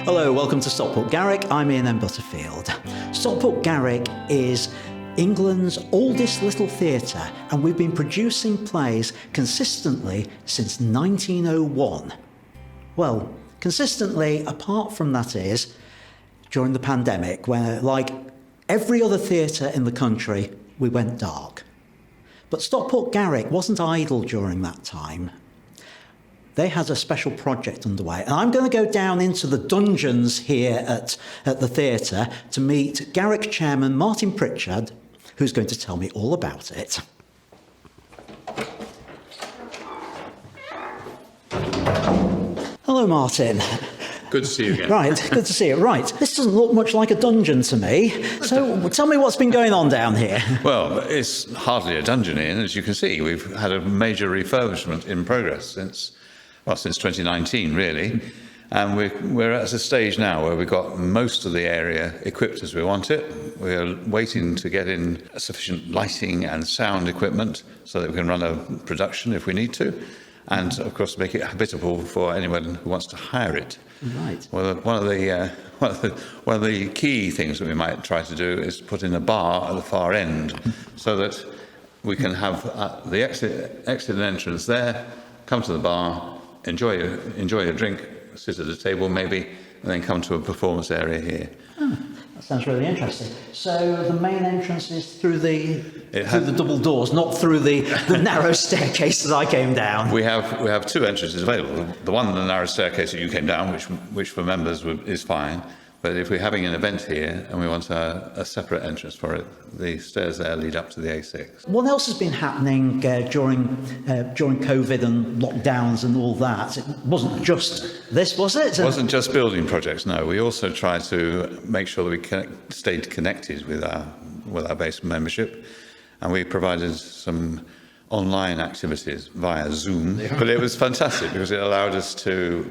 Hello, welcome to Stockport Garrick. I'm Ian M Butterfield. Stockport Garrick is England's oldest little theatre, and we've been producing plays consistently since 1901. Well, consistently, apart from that is during the pandemic, where, like every other theatre in the country, we went dark. But Stockport Garrick wasn't idle during that time. They had a special project underway, and I'm going to go down into the dungeons here at the theatre to meet Garrick chairman Martin Pritchard, who's going to tell me all about it. Hello, Martin. Good to see you again. Right, good to see you. Right, this doesn't look much like a dungeon to me. So tell me what's been going on down here. Well, it's hardly a dungeon, Ian. As you can see, we've had a major refurbishment in progress since 2019, really. And we're at a stage now where we've got most of the area equipped as we want it. We're waiting to get in sufficient lighting and sound equipment so that we can run a production if we need to. And, of course, make it habitable for anyone who wants to hire it. Right. Well, one of the key things that we might try to do is put in a bar at the far end so that we can have the exit and entrance there, come to the bar, enjoy a drink, sit at a table maybe, and then come to a performance area here. Oh, that sounds really interesting. So the main entrance is through the double doors, not through the narrow staircase that I came down. We have two entrances available. The one, the narrow staircase that you came down, which for members is fine. But if we're having an event here and we want a separate entrance for it, the stairs there lead up to the A6. What else has been happening during COVID and lockdowns and all that? It wasn't just this, was it? It wasn't just building projects, no. We also tried to make sure that we stayed connected with our base membership, and we provided some online activities via Zoom. Yeah. But it was fantastic because it allowed us to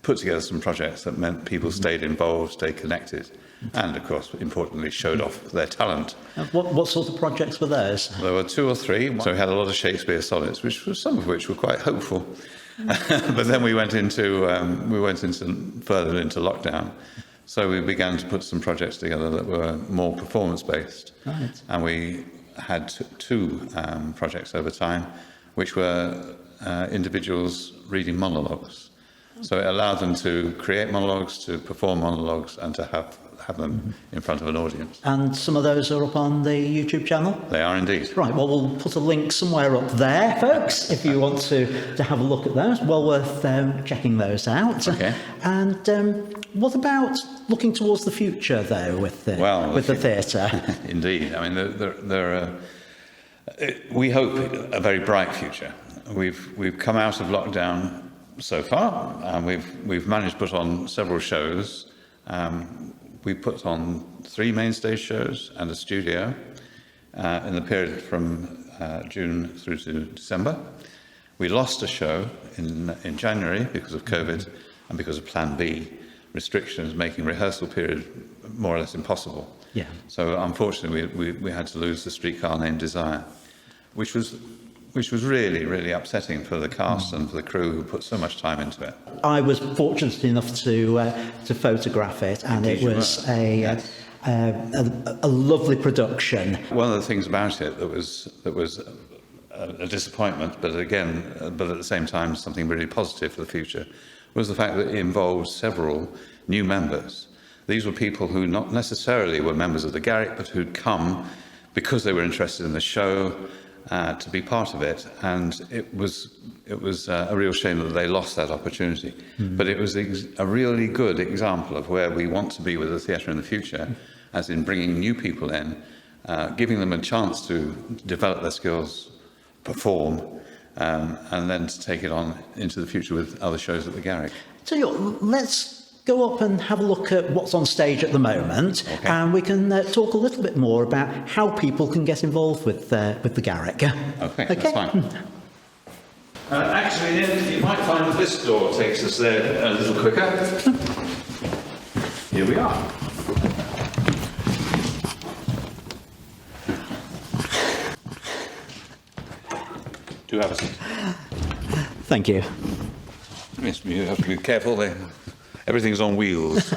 put together some projects that meant people stayed involved, stayed connected, and, of course, importantly, showed off their talent. What sort of projects were those? There were two or three. So we had a lot of Shakespeare sonnets, some of which were quite hopeful. But then we went further into lockdown. So we began to put some projects together that were more performance-based. Right. And we had two projects over time, which were individuals reading monologues. So it allowed them to create monologues, to perform monologues, and to have them in front of an audience. And some of those are up on the YouTube channel? They are indeed. Right, well, we'll put a link somewhere up there, folks, if you want to have a look at those. Well worth checking those out. Okay. And what about looking towards the future, though, with the theatre? Indeed. I mean, there are, we hope, a very bright future. We've come out of lockdown so far, and we've managed to put on several shows. We put on 3 main stage shows and a studio in the period from June through to December. We lost a show in January because of COVID and because of Plan B restrictions, making rehearsal period more or less impossible. Yeah. So unfortunately, we had to lose the streetcar named Desire, which was really, really upsetting for the cast and for the crew who put so much time into it. I was fortunate enough to photograph it, and Indeed, it was a lovely production. One of the things about it that was a disappointment, but at the same time something really positive for the future, was the fact that it involved several new members. These were people who not necessarily were members of the Garrick, but who'd come because they were interested in the show, to be part of it, and it was a real shame that they lost that opportunity. But it was a really good example of where we want to be with the theatre in the future, as in bringing new people in, giving them a chance to develop their skills, perform, and then to take it on into the future with other shows at the Garrick. Tell you what, let's go up and have a look at what's on stage at the moment, okay. And we can talk a little bit more about how people can get involved with the Garrick. Okay, that's fine. Actually, you might find that this door takes us there a little quicker. Here we are. Do have a seat. Thank you. Yes, you have to be careful there. Everything's on wheels.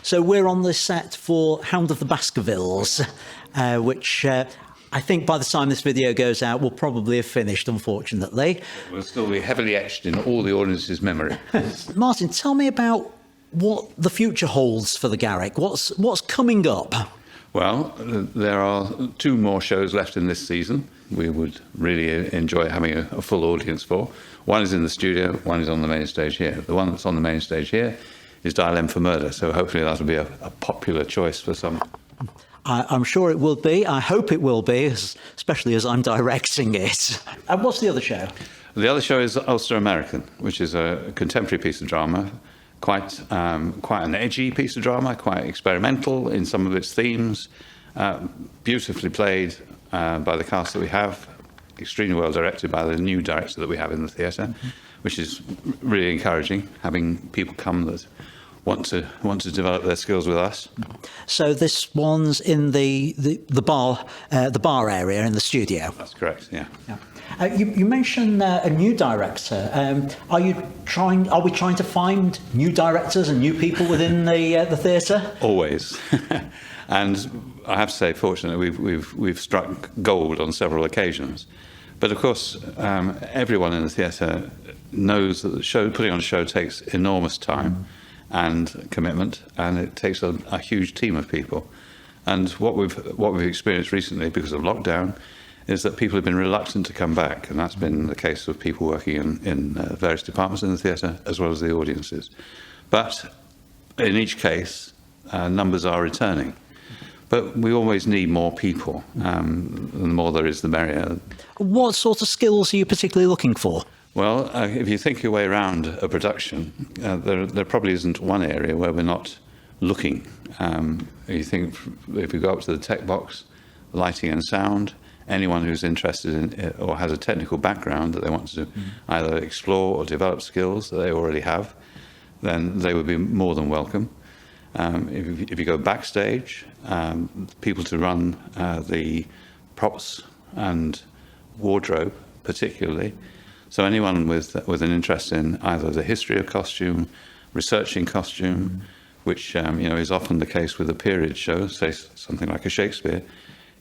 So we're on the set for Hound of the Baskervilles, which I think by the time this video goes out will probably have finished, unfortunately. Will still be heavily etched in all the audience's memory. Martin, tell me about what the future holds for the Garrick. What's coming up? Well, there are 2 more shows left in this season. We would really enjoy having a full audience for. One is in the studio, one is on the main stage here. The one that's on the main stage here is Dial M for Murder, so hopefully that'll be a popular choice for some. I'm sure it will be. I hope it will be, especially as I'm directing it. And what's the other show? The other show is Ulster American, which is a contemporary piece of drama, quite an edgy piece of drama, quite experimental in some of its themes, beautifully played by the cast that we have, extremely well directed by the new director that we have in the theatre, which is really encouraging, having people come that want to develop their skills with us. So this one's in the bar area in the studio. That's correct. Yeah. You mentioned a new director. Are we trying to find new directors and new people within the theatre? Always. And I have to say, fortunately, we've struck gold on several occasions. But of course, everyone in the theatre knows that putting on a show takes enormous time and commitment, and it takes a huge team of people. And what we've experienced recently, because of lockdown, is that people have been reluctant to come back, and that's been the case of people working in various departments in the theatre, as well as the audiences. But in each case, numbers are returning. But we always need more people. The more there is, the merrier. What sort of skills are you particularly looking for? Well, if you think your way around a production, there probably isn't one area where we're not looking. You think if we go up to the tech box, lighting and sound, anyone who's interested in or has a technical background that they want to either explore or develop skills that they already have, then they would be more than welcome. If you go backstage, people to run the props and wardrobe particularly. So anyone with an interest in either the history of costume, researching costume, which is often the case with a period show, say something like a Shakespeare,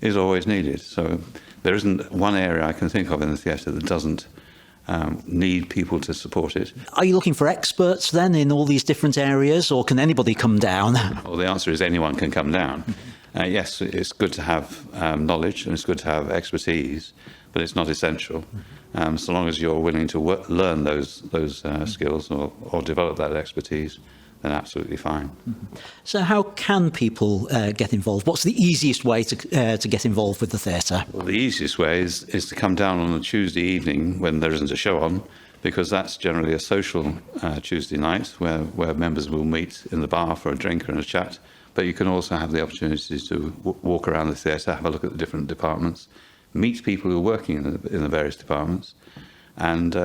is always needed. So there isn't one area I can think of in the theatre that doesn't need people to support it. Are you looking for experts then in all these different areas, or can anybody come down? Well, the answer is anyone can come down. Yes, it's good to have knowledge and it's good to have expertise, but it's not essential. So long as you're willing to learn those skills or develop that expertise, then absolutely fine. So how can people get involved? What's the easiest way to get involved with the theatre? Well, the easiest way is to come down on a Tuesday evening when there isn't a show on, because that's generally a social Tuesday night where members will meet in the bar for a drink and a chat. But you can also have the opportunity to walk around the theatre, have a look at the different departments, meet people who are working in the various departments, and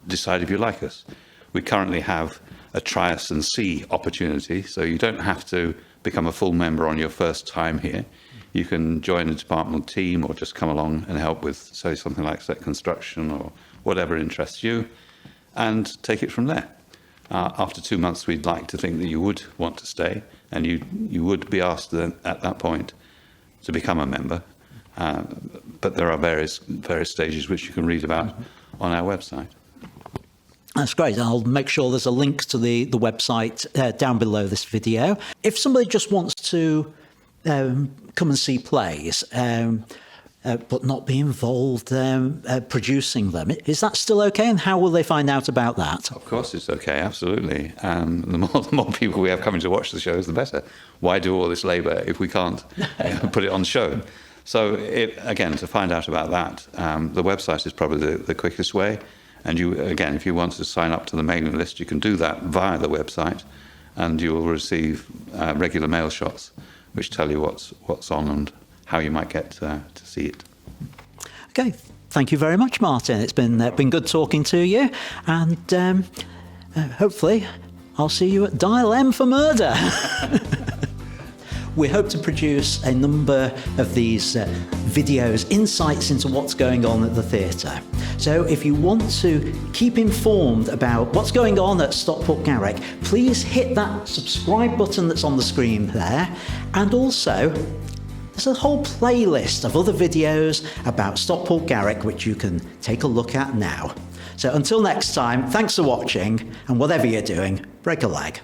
decide if you like us. We currently have a try us and see opportunity, so you don't have to become a full member on your first time here. You can join a departmental team or just come along and help with, say, something like set construction or whatever interests you, and take it from there. After 2 months, we'd like to think that you would want to stay, and you would be asked then, at that point, to become a member. But there are various stages which you can read about on our website. That's great. I'll make sure there's a link to the website down below this video. If somebody just wants to come and see plays, but not be involved producing them, is that still okay? And how will they find out about that? Of course it's okay, absolutely. The more people we have coming to watch the shows, the better. Why do all this labour if we can't put it on show? So, again, to find out about that, the website is probably the quickest way. And you, again, if you want to sign up to the mailing list, you can do that via the website, and you will receive regular mail shots which tell you what's on and how you might get to see it. Okay, thank you very much, Martin. It's been good talking to you, and hopefully I'll see you at Dial M for Murder. We hope to produce a number of these videos, insights into what's going on at the theatre. So if you want to keep informed about what's going on at Stockport Garrick, please hit that subscribe button that's on the screen there. And also, there's a whole playlist of other videos about Stockport Garrick which you can take a look at now. So until next time, thanks for watching, and whatever you're doing, break a leg.